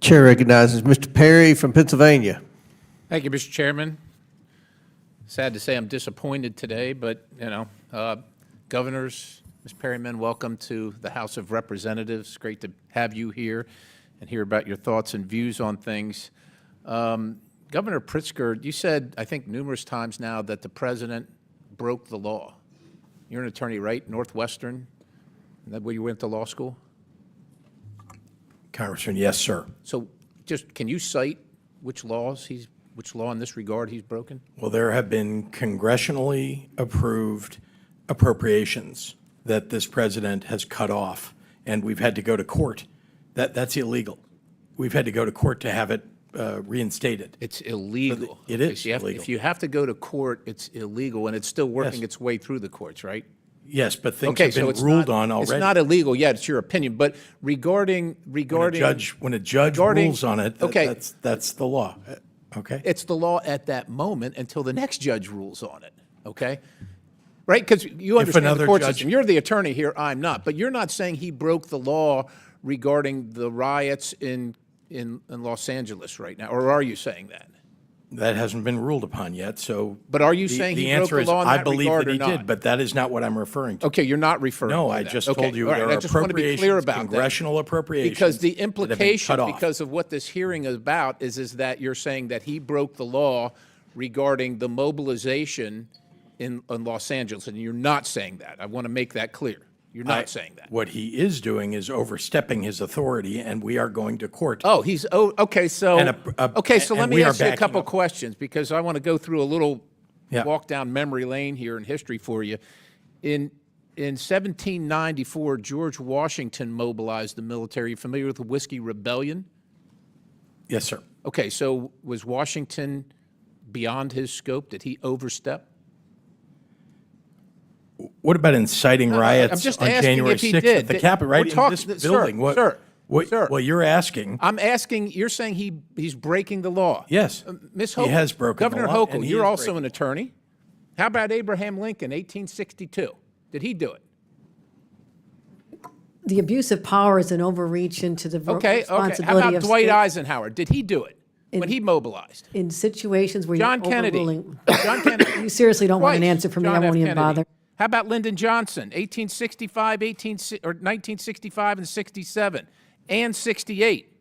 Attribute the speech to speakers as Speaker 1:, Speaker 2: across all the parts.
Speaker 1: Chair recognizes Mr. Perry from Pennsylvania.
Speaker 2: Thank you, Mr. Chairman. Sad to say I'm disappointed today, but, governors, Ms. Perryman, welcome to the House of Representatives. Great to have you here and hear about your thoughts and views on things. Governor Pritzker, you said, I think numerous times now, that the president broke the law. You're an attorney, right? Northwestern? Is that where you went to law school?
Speaker 3: Congressman, yes, sir.
Speaker 2: So just, can you cite which law in this regard he's broken?
Speaker 3: Well, there have been congressionally approved appropriations that this president has cut off, and we've had to go to court. That's illegal. We've had to go to court to have it reinstated.
Speaker 2: It's illegal.
Speaker 3: It is
Speaker 2: illegal.
Speaker 3: illegal.
Speaker 2: If you have to go to court, it's illegal, and it's still working its way through the courts, right?
Speaker 3: Yes, but things have been ruled on already.
Speaker 2: It's not illegal yet. It's your opinion. But regarding
Speaker 3: when a judge rules on it, that's the law. Okay.
Speaker 2: It's the law at that moment until the next judge rules on it. Okay. Right? Because you understand the court system. You're the attorney here. I'm not. But you're not saying he broke the law regarding the riots in Los Angeles right now, or are you saying that?
Speaker 3: That hasn't been ruled upon yet. So,
Speaker 2: but are you saying he broke the law in that regard or not?
Speaker 3: I believe that he did, but that is not what I'm referring to.
Speaker 2: Okay, you're not referring to that.
Speaker 3: No, I just told you there are appropriations, congressional appropriations.
Speaker 2: Because the implication, because of what this hearing is about, is that you're saying that he broke the law regarding the mobilization in Los Angeles, and you're not saying that. I want to make that clear. You're not saying that.
Speaker 3: What he is doing is overstepping his authority, and we are going to court.
Speaker 2: Oh, okay. So let me ask you a couple questions, because I want to go through a little walk down memory lane here in history for you. In 1794, George Washington mobilized the military. You familiar with the Whiskey Rebellion?
Speaker 3: Yes, sir.
Speaker 2: Okay, so was Washington beyond his scope? Did he overstep?
Speaker 3: What about inciting riots on January 6th at the Capitol, right in this building?
Speaker 2: Sir,
Speaker 3: well, you're asking.
Speaker 2: I'm asking, you're saying he's breaking the law.
Speaker 3: Yes.
Speaker 2: Ms. Hochul,
Speaker 3: he has broken
Speaker 2: Governor
Speaker 3: the law.
Speaker 2: Hochul, you're also an attorney. How about Abraham Lincoln, 1862? Did he do it?
Speaker 4: The abuse of power is an overreach into the responsibility
Speaker 2: How about
Speaker 4: of
Speaker 2: Dwight
Speaker 4: state
Speaker 2: Eisenhower? Did he do it when he mobilized?
Speaker 4: in situations where
Speaker 2: John
Speaker 4: you're
Speaker 2: Kennedy.
Speaker 4: overruling.
Speaker 2: John Kennedy.
Speaker 4: You seriously don't want an
Speaker 2: Twice.
Speaker 4: answer from me.
Speaker 2: John
Speaker 4: I won't
Speaker 2: F.
Speaker 4: even
Speaker 2: Kennedy.
Speaker 4: bother.
Speaker 2: How about Lyndon Johnson, 1865, 1965, and 67, and 68?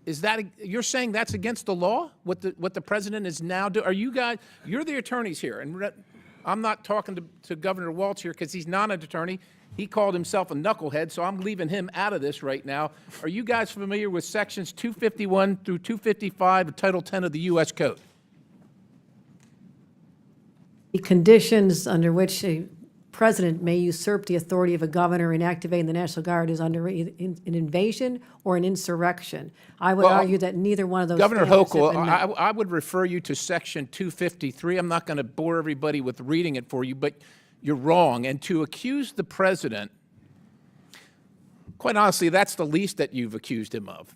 Speaker 2: Is that you're saying that's against the law? What the president is now doing? Are you guys? You're the attorneys here, and I'm not talking to Governor Walz here because he's not an attorney. He called himself a knucklehead, so I'm leaving him out of this right now. Are you guys familiar with sections 251 through 255 of Title 10 of the U.S. Code?
Speaker 4: The conditions under which a president may usurp the authority of a governor in activating the National Guard is under an invasion or an insurrection. I would argue that neither one of those.
Speaker 2: Governor
Speaker 4: standards have
Speaker 2: Hochul,
Speaker 4: been met.
Speaker 2: I would refer you to section 253. I'm not going to bore everybody with reading it for you, but you're wrong. And to accuse the president, quite honestly, that's the least that you've accused him of.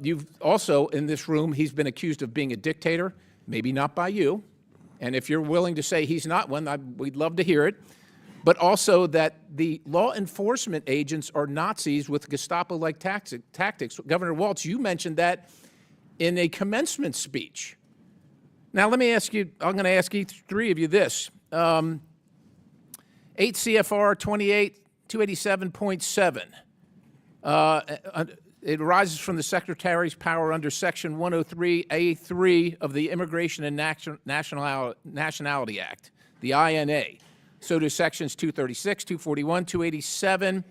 Speaker 2: You've also, in this room, he's been accused of being a dictator, maybe not by you. And if you're willing to say he's not one, we'd love to hear it. But also that the law enforcement agents are Nazis with Gestapo-like tactics. Governor Walz, you mentioned that in a commencement speech. Now, let me ask you, I'm going to ask each three of you this. 8 CFR 287.7. It arises from the Secretary's power under Section 103A3 of the Immigration and Nationality Act, the INA. So do Sections 236, 241, 287.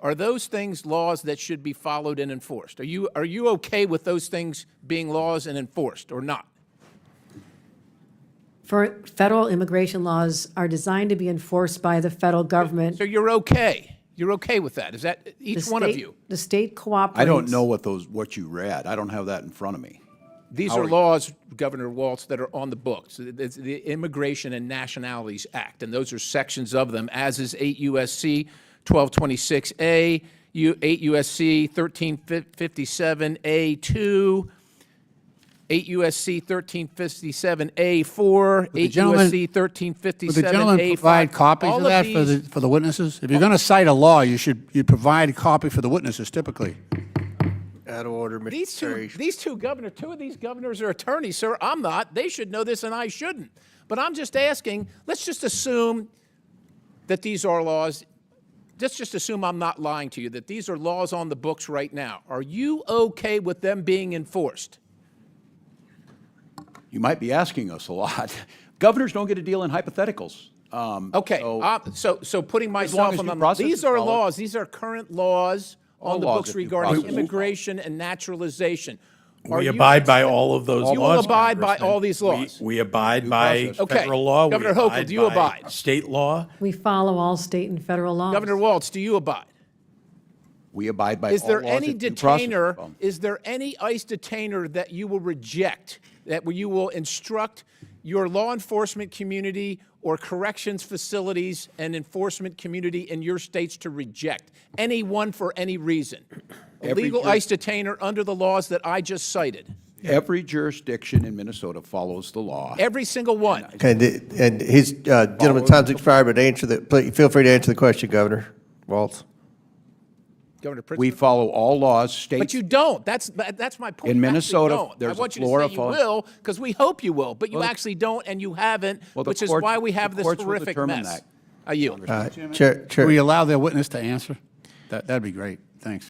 Speaker 2: Are those things laws that should be followed and enforced? Are you okay with those things being laws and enforced or not?
Speaker 4: For federal immigration laws are designed to be enforced by the federal government.
Speaker 2: So you're okay. You're okay with that? Is that each one of you?
Speaker 4: The state cooperates.
Speaker 5: I don't know what you read. I don't have that in front of me.
Speaker 2: These are laws, Governor Walz, that are on the books. It's the Immigration and Nationalities Act, and those are sections of them, as is 8 U.S.C. 1226A, 8 U.S.C. 1357A2, 8 U.S.C. 1357A4, 8 U.S.C. 1357A5.
Speaker 6: Would the gentleman provide copies of that for the witnesses? If you're going to cite a law, you provide a copy for the witnesses typically.
Speaker 1: Out of order, Mr. Perry.
Speaker 2: These two governors, two of these governors are attorneys, sir. I'm not. They should know this and I shouldn't. But I'm just asking, let's just assume that these are laws. Let's just assume I'm not lying to you, that these are laws on the books right now. Are you okay with them being enforced?
Speaker 5: You might be asking us a lot. Governors don't get to deal in hypotheticals.
Speaker 2: Okay, so putting myself
Speaker 5: as
Speaker 2: on
Speaker 5: due
Speaker 2: the,
Speaker 5: process
Speaker 2: these
Speaker 5: is
Speaker 2: are
Speaker 5: followed.
Speaker 2: laws, these are current laws
Speaker 5: All
Speaker 2: on the
Speaker 5: laws
Speaker 2: books
Speaker 5: that due
Speaker 2: regarding
Speaker 5: process is
Speaker 2: immigration and naturalization. Are
Speaker 3: We
Speaker 2: you-
Speaker 3: abide by all of those laws.
Speaker 2: You will abide by
Speaker 3: Congressman.
Speaker 2: all these laws?
Speaker 3: We abide by
Speaker 5: process.
Speaker 2: Okay.
Speaker 3: federal law.
Speaker 2: Governor
Speaker 3: We
Speaker 2: Hochul, do you
Speaker 3: by
Speaker 2: abide?
Speaker 3: State law.
Speaker 4: We follow all state and federal laws.
Speaker 2: Governor Walz, do you abide?
Speaker 5: We abide by
Speaker 2: Is
Speaker 5: all
Speaker 2: there
Speaker 5: laws
Speaker 2: any
Speaker 5: that due process
Speaker 2: detainer,
Speaker 5: is followed.
Speaker 2: is there any ICE detainer that you will reject, that you will instruct your law enforcement community or corrections facilities and enforcement community in your states to reject? Anyone for any reason? A
Speaker 5: Every
Speaker 2: legal
Speaker 5: jur-
Speaker 2: ICE detainer under the laws that I just cited?
Speaker 5: Every jurisdiction in Minnesota follows the law.
Speaker 2: Every single one?
Speaker 1: And his gentleman's time's expired, but please, feel free to answer the question, Governor Walz.
Speaker 2: Governor Pritzker?
Speaker 5: We follow all laws, states.
Speaker 2: But you don't. That's my point.
Speaker 5: In
Speaker 2: You actually
Speaker 5: Minnesota,
Speaker 2: don't.
Speaker 5: there's
Speaker 2: I want
Speaker 5: a
Speaker 2: you to
Speaker 5: Florida
Speaker 2: say you
Speaker 5: law.
Speaker 2: will, because we hope you will, but you
Speaker 5: Well, the-
Speaker 2: actually don't, and you haven't,
Speaker 5: Well, the
Speaker 2: which is
Speaker 5: courts-
Speaker 2: why we have
Speaker 5: the
Speaker 2: this
Speaker 5: courts will
Speaker 2: horrific
Speaker 5: determine
Speaker 2: mess.
Speaker 5: that.
Speaker 2: I yield.
Speaker 1: Chair,
Speaker 6: Will we allow their witness to answer? That'd be great. Thanks.